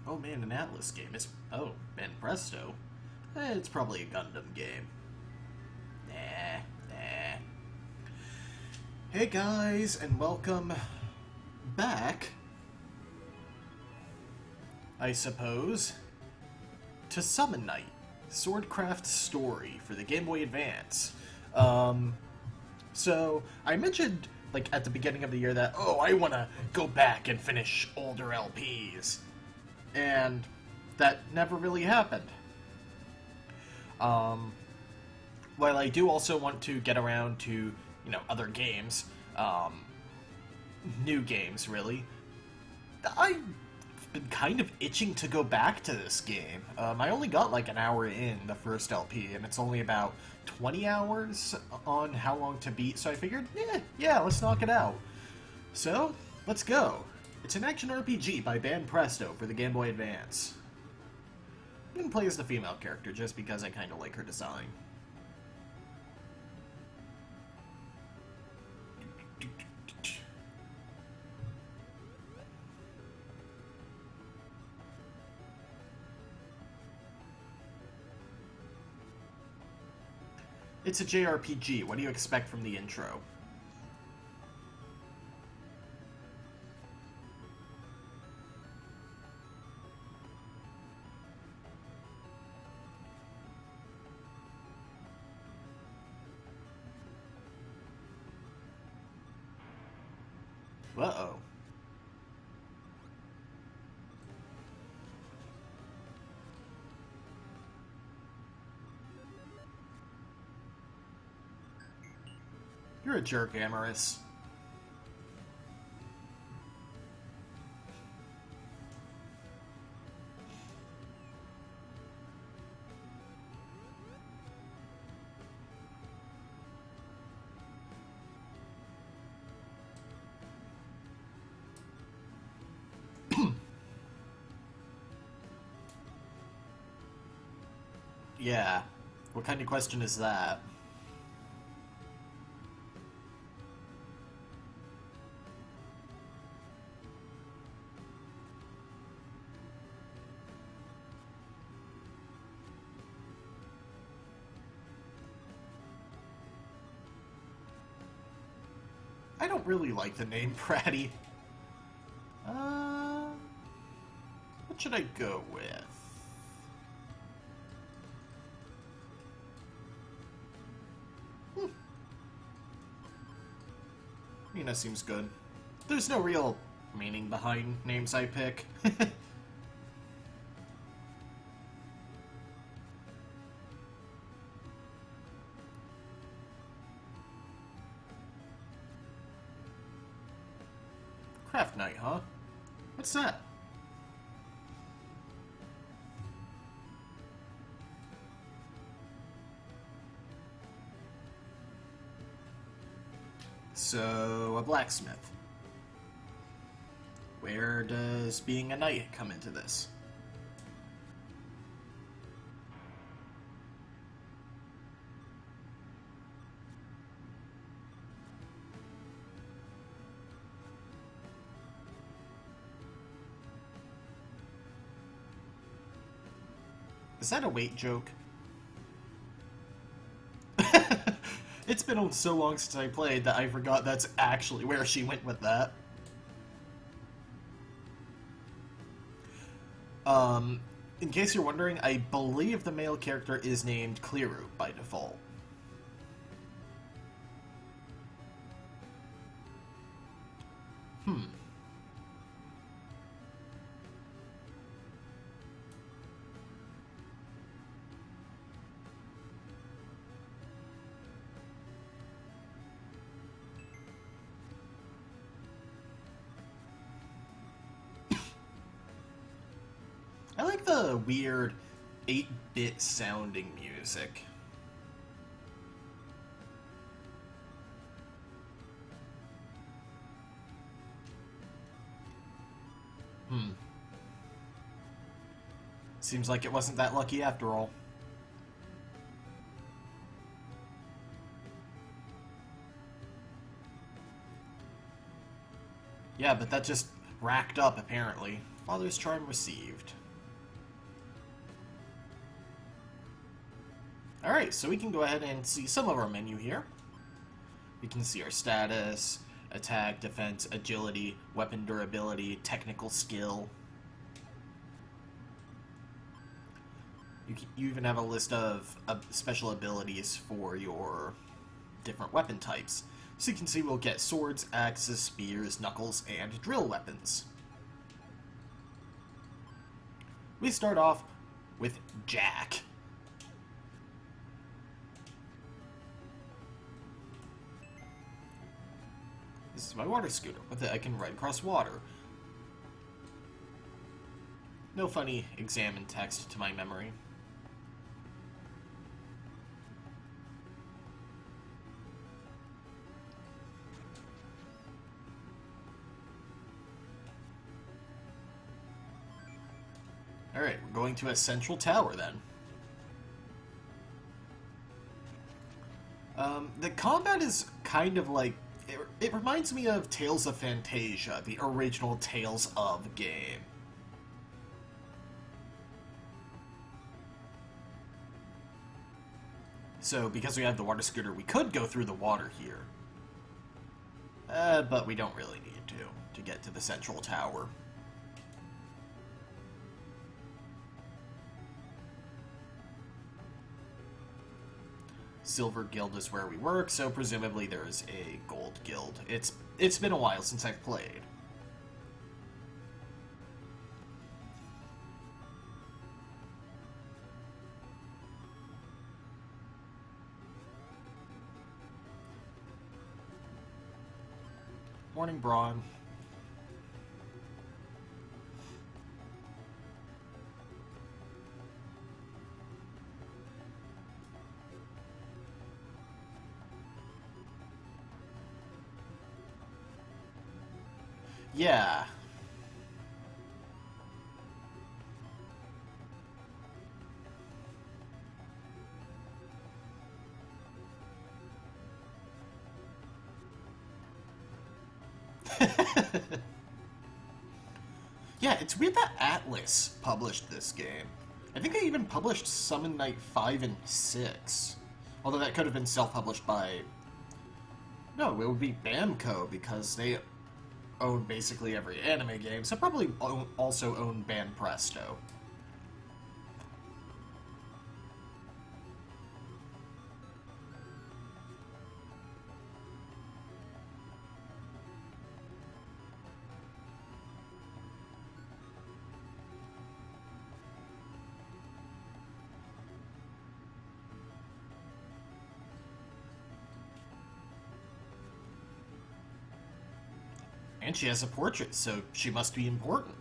Oh man, an Atlas game. Oh, man, presto. It's probably a Gundam game. Nah. Hey guys, and welcome back, I suppose, to Summon Night, Swordcraft story for the Game Boy Advance. So I mentioned, like, at the beginning of the year that, oh, I want to go back and finish older LPs. And that never really happened. While I do also want to get around to, other games, new games, really, I've been kind of itching to go back to this game. I only got like an hour in the first LP, and it's only about 20 hours on how long to beat, so I figured, yeah, let's knock it out. So, let's go. It's an action RPG by Band Presto for the Game Boy Advance. I'm gonna play as the female character just because I kinda like her design. It's a JRPG. What do you expect from the intro? Uh-oh. You're a jerk, Amorous. Yeah. What kind of question is that? I don't really like the name Pratty. What should I go with? Mina seems good. There's no real meaning behind names I pick. Craft Night, huh? What's that? So, a blacksmith. Where does being a knight come into this? Is that a weight joke? It's been so long since I played that I forgot that's actually where she went with that. In case you're wondering, I believe the male character is named Clearu by default. I like the weird 8-bit sounding music. Seems like it wasn't that lucky after all. Yeah, but that just racked up, apparently. Father's Charm received. Alright, so we can go ahead and see some of our menu here. We can see our status, attack, defense, agility, weapon durability, technical skill. You even have a list of special abilities for your different weapon types. So you can see we'll get swords, axes, spears, knuckles, and drill weapons. We start off with Jack. This is my water scooter. With it I can ride across water. No funny examine text to my memory. Alright, we're going to a central tower then. The combat is kind of like... It reminds me of Tales of Fantasia, the original Tales of game. So, because we have the water scooter, we could go through the water here. But we don't really need to get to the central tower. Silver Guild is where we work, so presumably there's a Gold Guild. It's been a while since I've played. Morning, Braun. Yeah. Yeah, it's weird that Atlas published this game. I think they even published Summon Night 5 and 6. Although that could have been self-published by... No, it would be Bamco, because they own basically every anime game, so probably also own Ban Presto. And she has a portrait, so she must be important.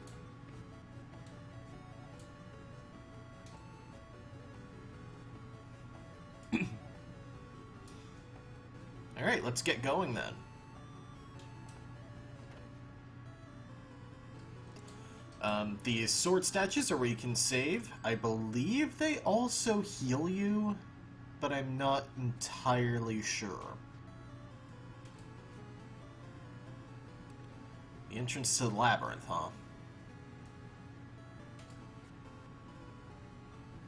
Alright, let's get going then. The sword statues are where you can save. I believe they also heal you, but I'm not entirely sure. The entrance to the labyrinth, huh?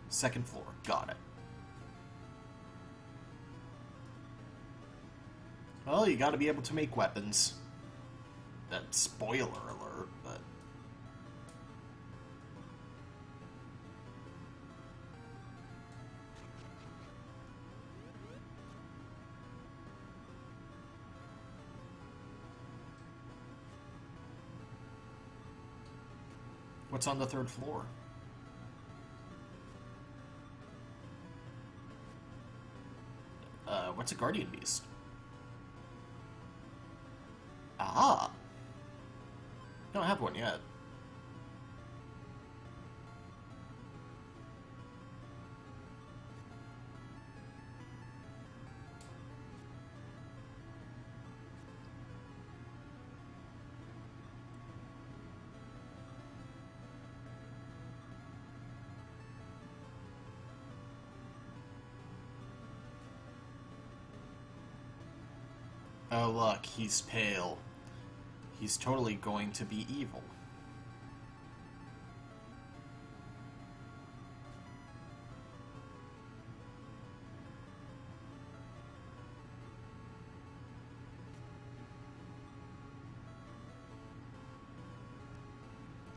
Second floor. Got it. Well, you gotta be able to make weapons. That's spoiler alert, but... What's on the third floor? What's a guardian beast? Ah! Don't have one yet. Oh look, he's pale. He's totally going to be evil.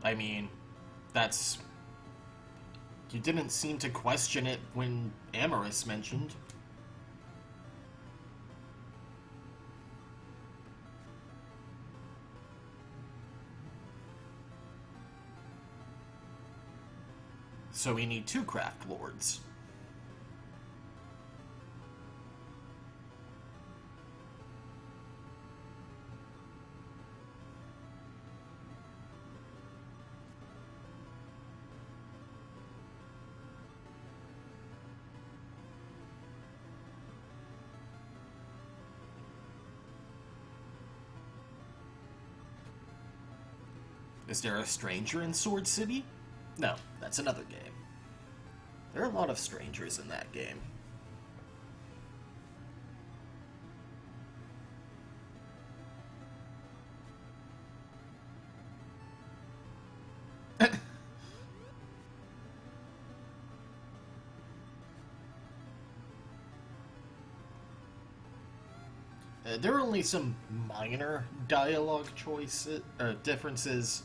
I mean, that's... You didn't seem to question it when Amaris mentioned. So we need 2 craft lords. Is there a stranger in Sword City? No, that's another game. There are a lot of strangers in that game. There are only some minor dialogue choices differences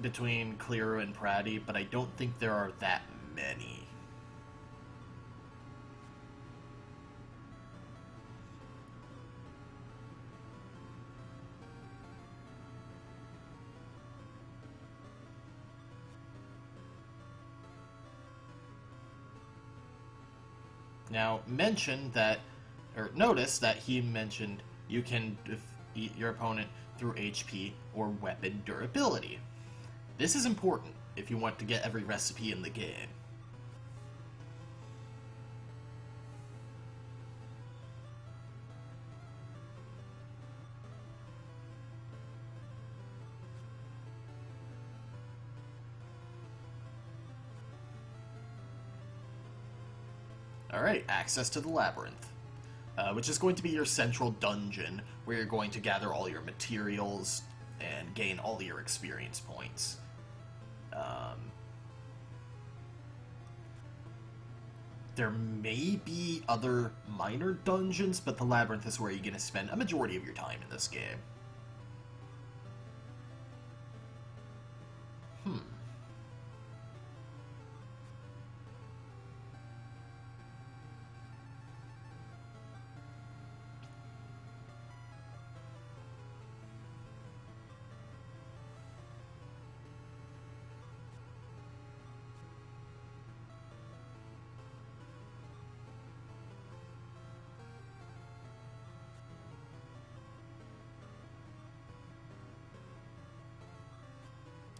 between Clero and Pratty, but I don't think there are that many. Now, notice that he mentioned you can defeat your opponent through HP or weapon durability. This is important if you want to get every recipe in the game. Alright, access to the labyrinth, which is going to be your central dungeon where you're going to gather all your materials and gain all your experience points. There may be other minor dungeons, but the labyrinth is where you're going to spend a majority of your time in this game.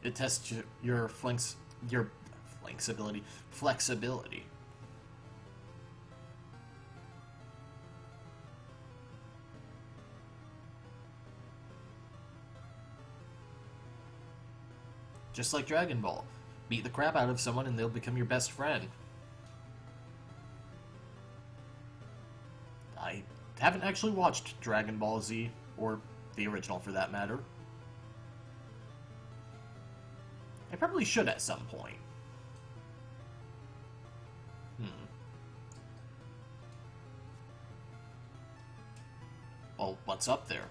It tests your flexibility. Just like Dragon Ball. Beat the crap out of someone and they'll become your best friend. I haven't actually watched Dragon Ball Z, or the original for that matter. I probably should at some point. Well, what's up there?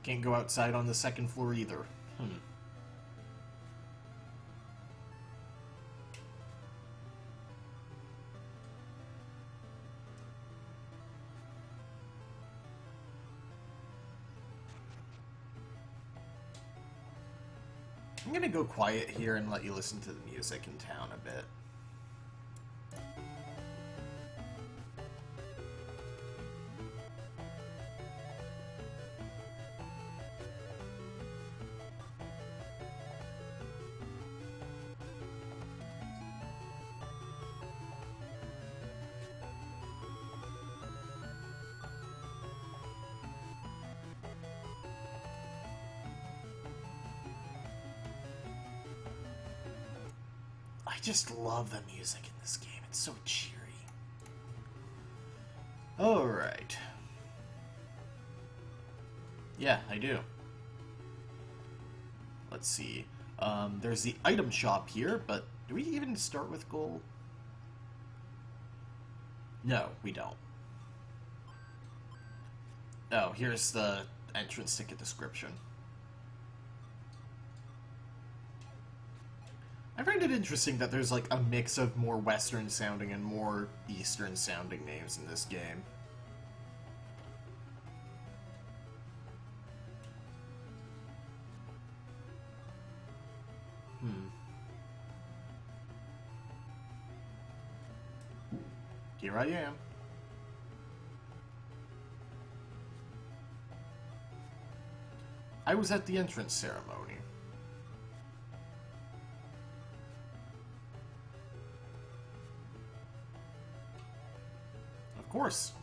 Can't go outside on the second floor either. I'm gonna go quiet here and let you listen to the music in town a bit. I just love the music in this game. It's so cheery. Alright. Yeah, I do. Let's see. There's the item shop here, but do we even start with gold? No, we don't. Oh, here's the entrance ticket description. I find it interesting that there's like a mix of more Western sounding and more Eastern sounding names in this game. Here I am. I was at the entrance ceremony. Of course.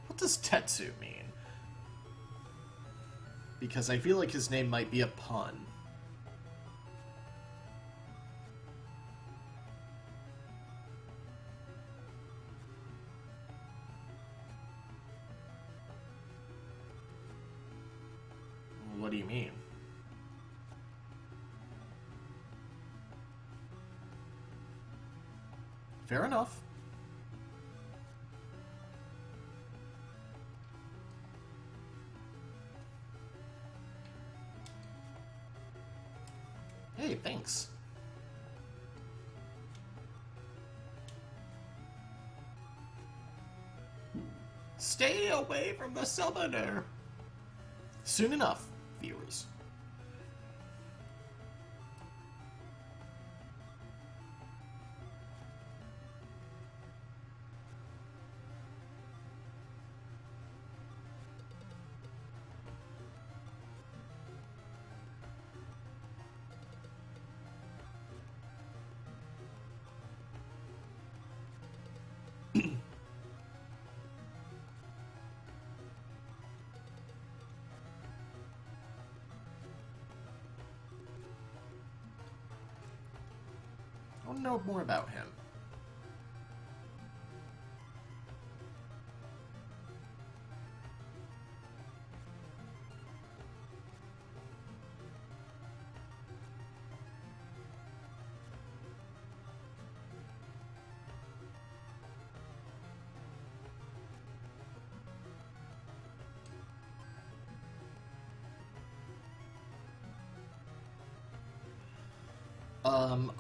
What does Tetsu mean? Because I feel like his name might be a pun. What do you mean? Fair enough. Hey, thanks. Stay away from the summoner. Soon enough, viewers. I want to know more about him.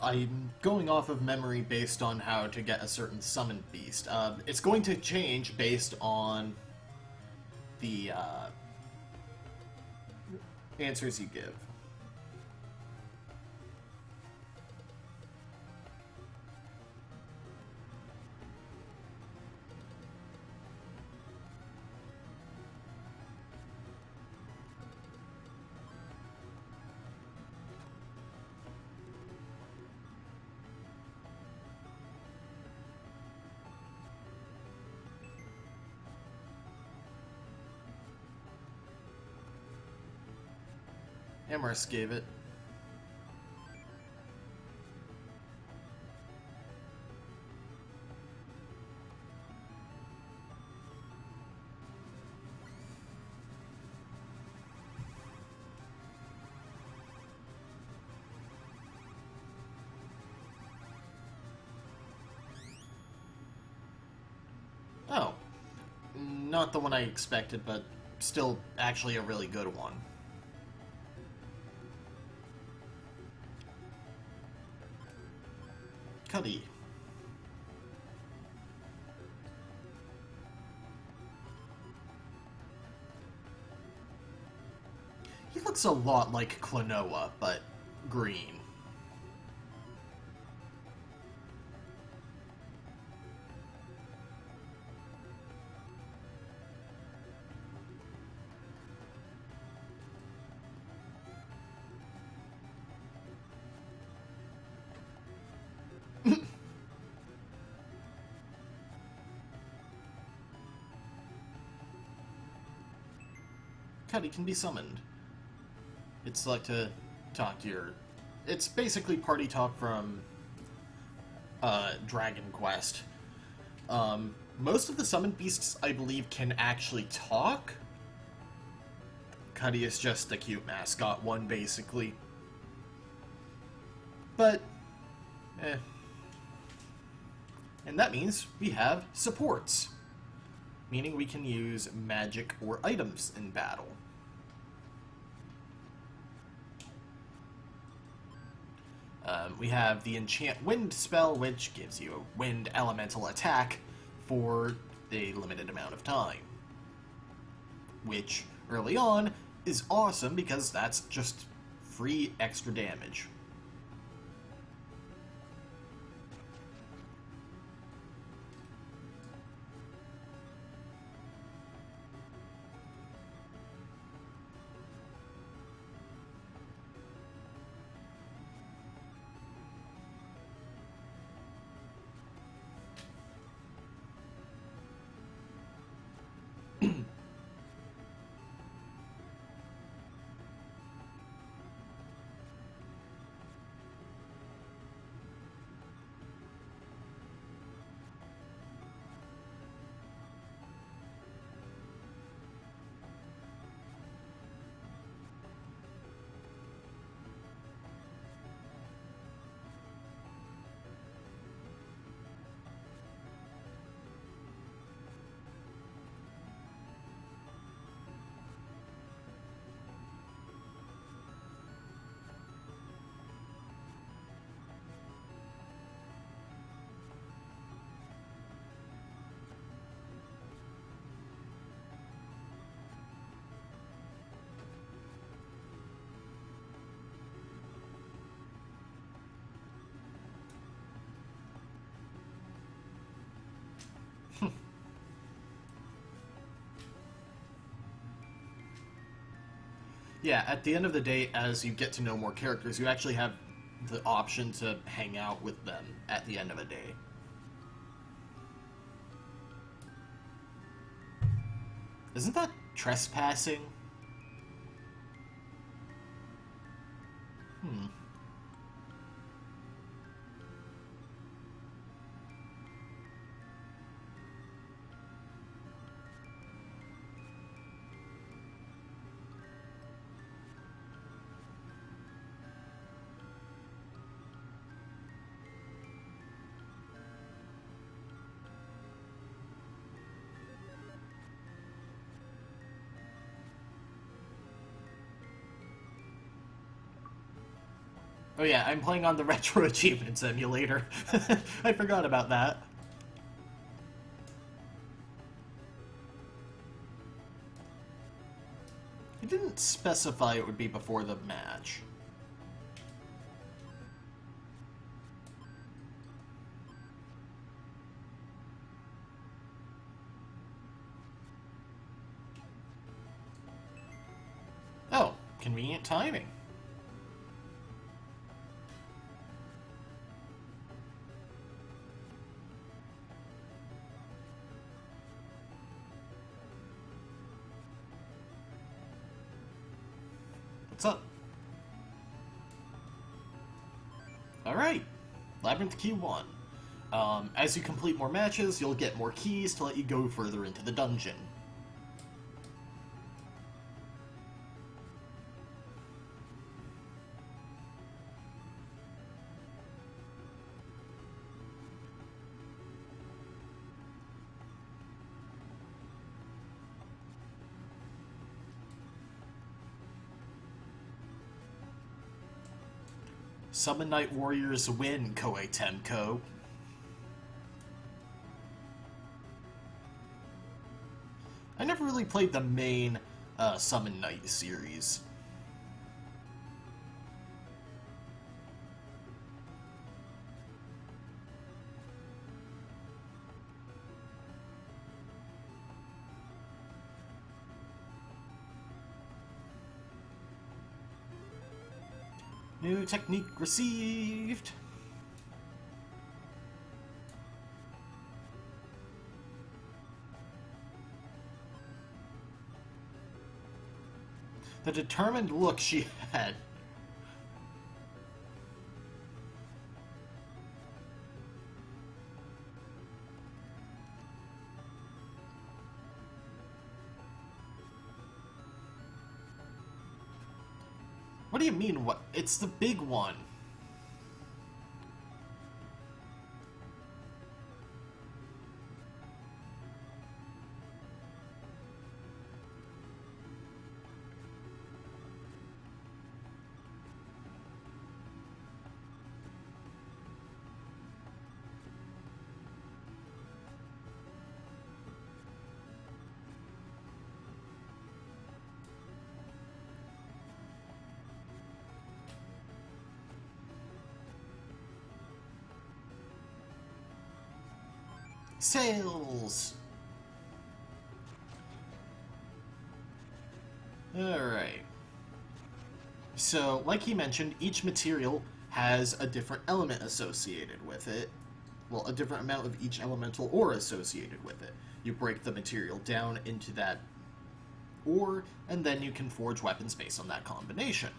I'm going off of memory based on how to get a certain summoned beast. It's going to change based on the answers you give. Amherst gave it. Oh. Not the one I expected, but still actually a really good one. Cuddy. He looks a lot like Klonoa, but green. Cuddy can be summoned. It's like to talk to your... It's basically party talk from Dragon Quest. Most of the summoned beasts, I believe, can actually talk. Cuddy is just the cute mascot one, basically. But Eh. And that means we have supports, meaning we can use magic or items in battle. We have the Enchant Wind spell, which gives you a wind elemental attack for a limited amount of time. Which, early on, is awesome because that's just free extra damage. Yeah, at the end of the day, as you get to know more characters, you actually have the option to hang out with them at the end of a day. Isn't that trespassing? Hmm. Oh yeah, I'm playing on the Retro Achievements emulator. I forgot about that. It didn't specify it would be before the match. Oh, convenient timing. What's up? Alright, Labyrinth Key 1. As you complete more matches, you'll get more keys to let you go further into the dungeon. Summon Night Warriors win, Koei Temco. I never really played the main Summon Night series. New technique received. The determined look she had. What do you mean, what? It's the big one. Sales! Alright. So, like he mentioned, each material has a different element associated with it. Well, a different amount of each elemental ore associated with it. You break the material down into that ore, and then you can forge weapons based on that combination.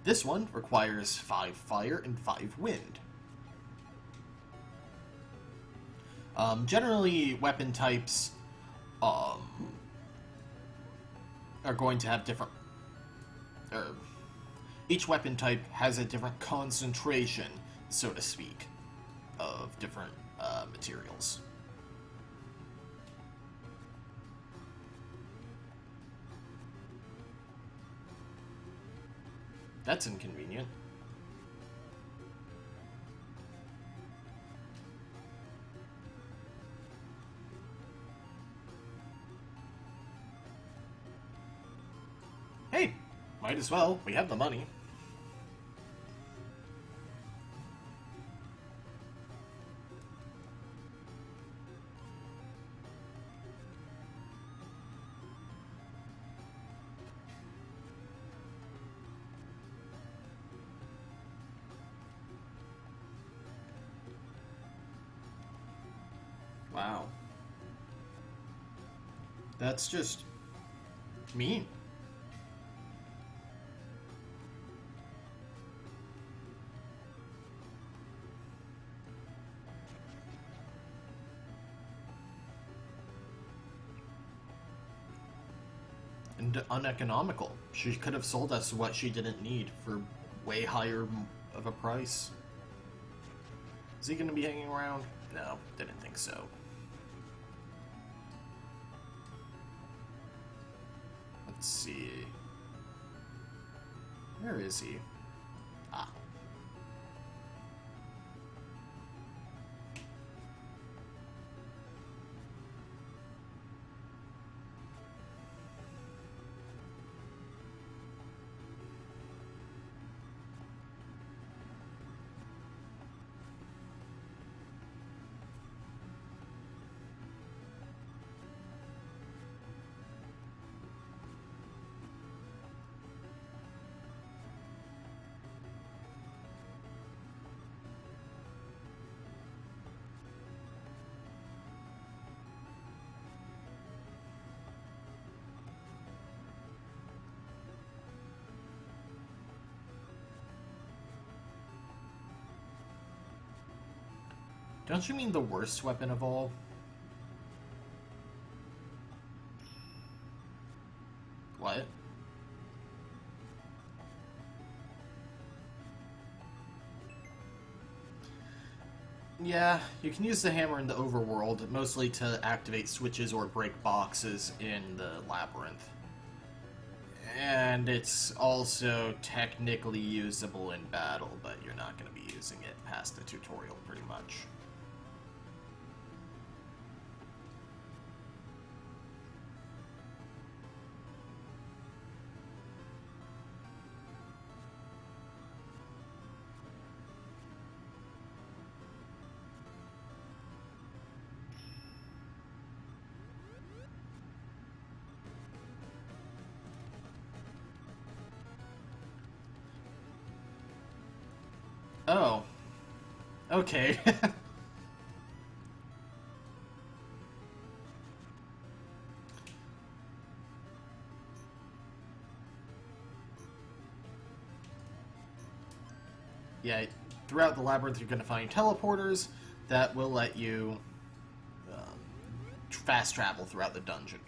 This one requires 5 fire and 5 wind. Generally, weapon types are going to have different... each weapon type has a different concentration, so to speak, of different materials. That's inconvenient. Hey, might as well. We have the money. Wow. That's just mean. And uneconomical. She could have sold us what she didn't need for way higher of a price. Is he going to be hanging around? No, didn't think so. Let's see. Where is he? Ah. Don't you mean the worst weapon of all? What? Yeah, you can use the hammer in the overworld, mostly to activate switches or break boxes in the labyrinth. And it's also technically usable in battle, but you're not going to be using it past the tutorial pretty much. Oh. Okay. Yeah, throughout the labyrinth you're going to find teleporters that will let you fast travel throughout the dungeon.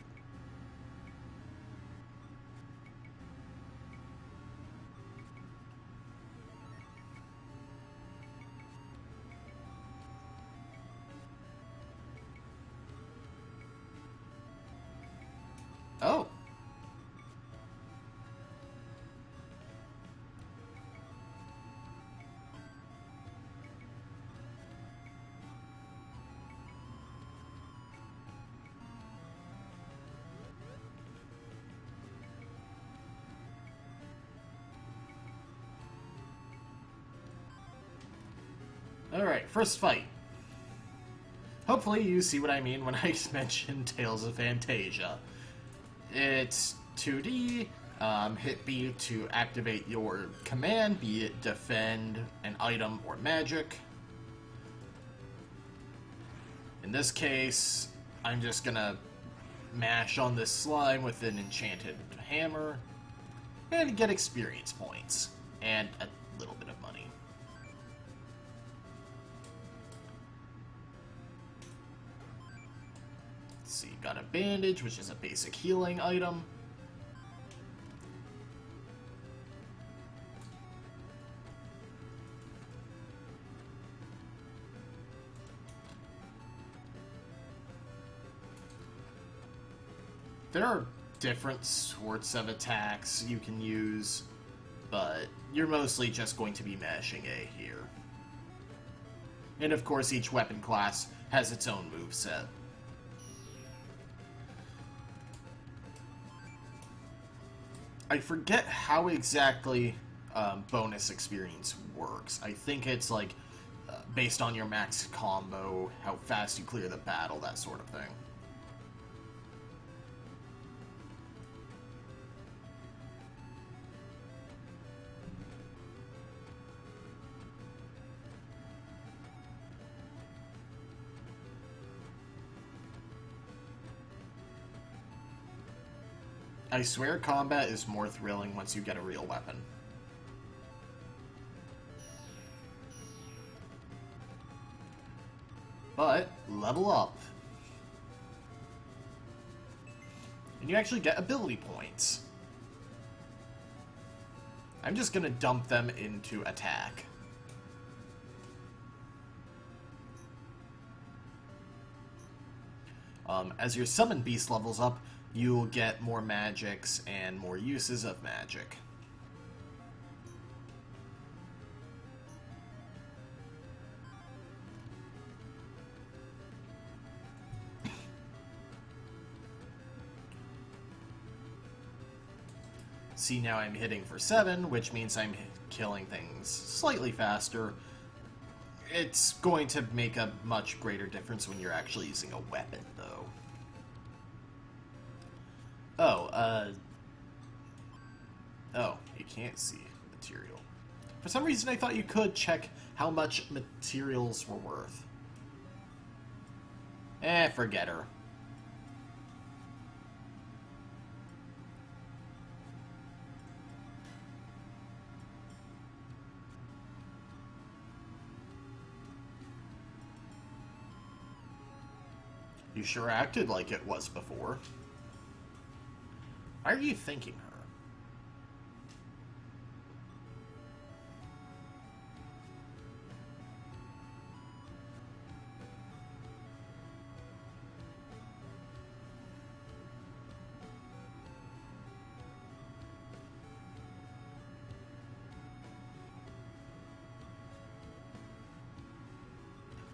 Oh. Alright, first fight. Hopefully you see what I mean when I mention Tales of Fantasia. It's 2D, hit B to activate your command, be it defend, an item, or magic. In this case, I'm just gonna mash on this slime with an enchanted hammer, and get experience points, and a little bit of money. Let's see, got a bandage, which is a basic healing item. There are different sorts of attacks you can use, but you're mostly just going to be mashing A here. And of course, each weapon class has its own moveset. I forget how exactly bonus experience works. I think it's like based on your max combo, how fast you clear the battle, that sort of thing. I swear combat is more thrilling once you get a real weapon. But, level up. And you actually get ability points. I'm just gonna dump them into attack. As your summon beast levels up, you'll get more magics and more uses of magic. See, now I'm hitting for 7, which means I'm killing things slightly faster. It's going to make a much greater difference when you're actually using a weapon, though. Oh, you can't see material. For some reason, I thought you could check how much materials were worth. Forget her. You sure acted like it was before. Why are you thanking her?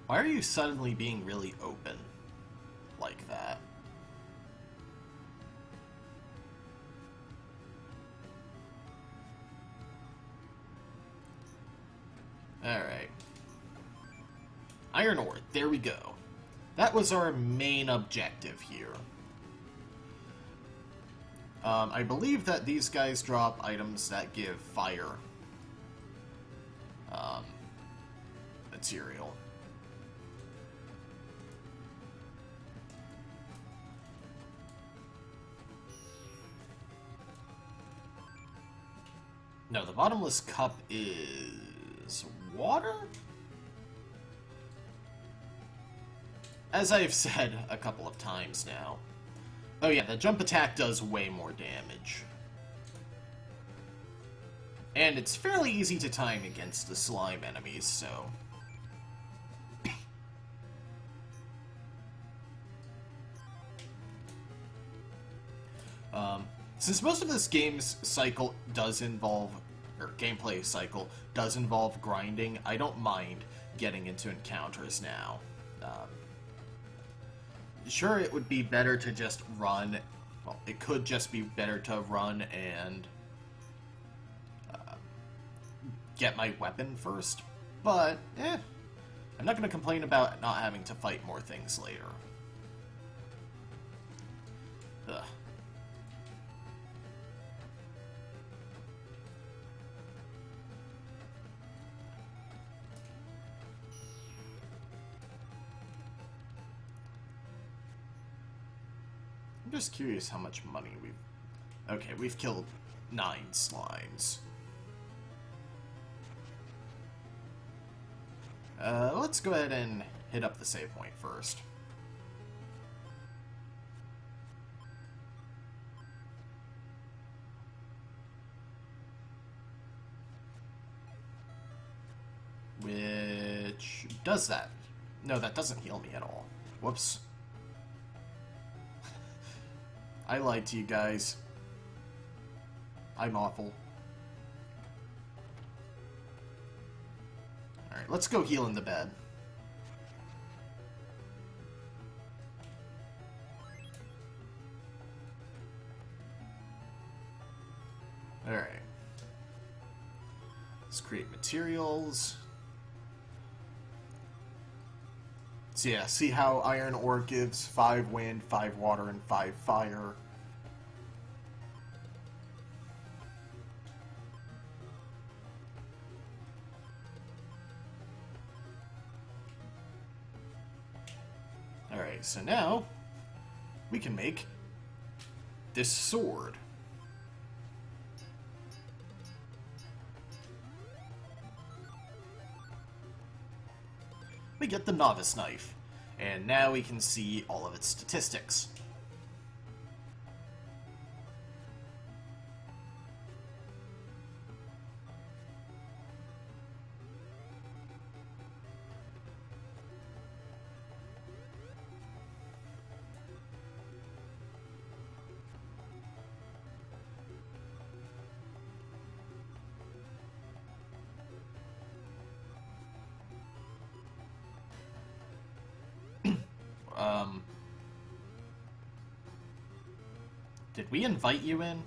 Why are you suddenly being really open like that? Alright. Iron ore, there we go. That was our main objective here. I believe that these guys drop items that give fire material. No, the bottomless cup is water? As I've said a couple of times now. Oh yeah, the jump attack does way more damage. And it's fairly easy to time against the slime enemies, so... Since most of this game's cycle does involve, or gameplay cycle does involve grinding, I don't mind getting into encounters now. Sure, it would be better to just run, well, it could just be better to run and get my weapon first, but, I'm not going to complain about not having to fight more things later. Ugh. I'm just curious how much money we've... Okay, we've killed 9 slimes. Let's go ahead and hit up the save point first. Which does that? No, that doesn't heal me at all. Whoops. I lied to you guys. I'm awful. Alright, let's go heal in the bed. Alright. Let's create materials. So yeah, see how iron ore gives 5 wind, 5 water, and 5 fire. Alright, so now we can make this sword. We get the novice knife, and now we can see all of its statistics. Did we invite you in?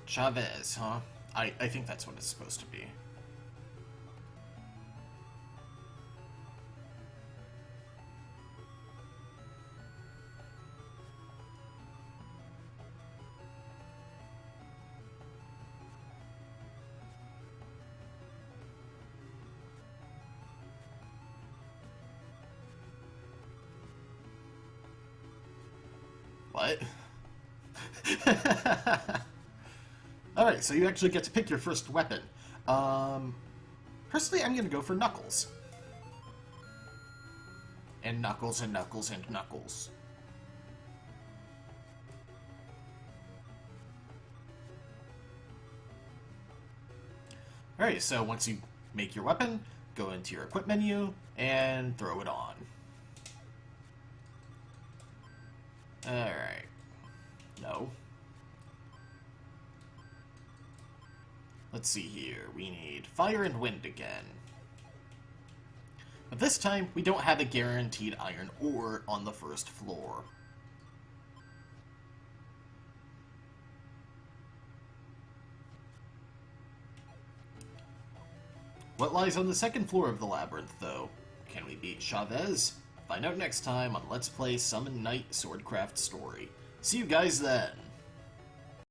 Chavez, huh? I think that's what it's supposed to be. What? Alright, so you actually get to pick your first weapon. Personally, I'm gonna go for Knuckles. And Knuckles, and Knuckles, and Knuckles. Alright, so once you make your weapon, go into your equip menu, and throw it on. Alright. No. Let's see here. We need fire and wind again. But this time, we don't have a guaranteed iron ore on the first floor. What lies on the second floor of the labyrinth, though? Can we beat Chavez? Find out next time on Let's Play Summon Night Swordcraft Story. See you guys then!